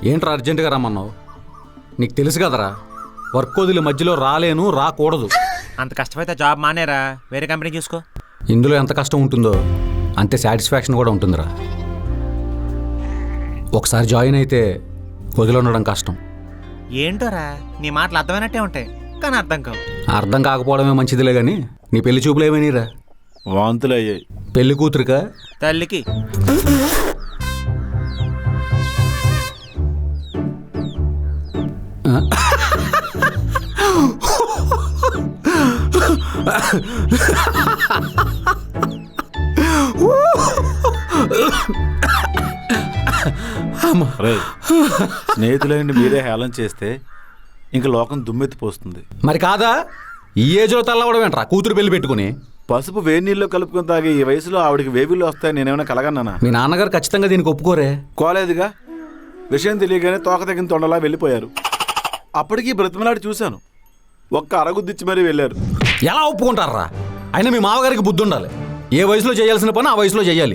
ఏంట్రా అర్జెంటుగా రమ్మన్నావు? నీకు తెలుసు కదరా, వర్క్ వదిలి మధ్యలో రాలేను, రాకూడదు. అంత కష్టమైతే జాబ్ మానేరా, వేరే కంపెనీ చూసుకో. ఇందులో ఎంత కష్టం ఉంటుందో అంతే సాటిస్ఫాక్షన్ కూడా ఉంటుందిరా. ఒకసారి జాయిన్ అయితే వదిలి ఉండడం కష్టం. ఏంటోరా నీ మాటలు అర్థమైనట్టే ఉంటాయి కానీ అర్థం కావు. అర్థం కాకపోవడమే మంచిదిలే కానీ నీ పెళ్లి చూపులు ఏమైనాయిరా? వాంతులు అయ్యాయి. పెళ్లి కూతురుకా? తల్లికి రేయ్, స్నేహితులైన మీరే హేళన చేస్తే ఇంక లోకం దుమ్మెత్తిపోస్తుంది. మరి కాదా? ఈ ఏజ్లో తల్లవడం ఏంట్రా కూతురు పెళ్లి పెట్టుకుని? పసుపు వేడి నీళ్ళు కలుపుకొని తాగే ఈ వయసులో ఆవిడకి వేవిళ్ళు వస్తాయని నేనేమైనా కలగన్నానా? మీ నాన్నగారు ఖచ్చితంగా దీనికి ఒప్పుకోరే. కోలేదుగా. విషయం తెలియగానే తోక తగిన తొండలా వెళ్ళిపోయారు. అప్పటికి బ్రతిమలాడి చూశాను. ఒక్క అరగుద్దిచ్చి మరీ వెళ్ళారు. ఎలా ఒప్పుకుంటారా? అయినా మీ మామగారికి బుద్ధి ఉండాలి. ఏ వయసులో చేయాల్సిన పని ఆ వయసులో చేయాలి.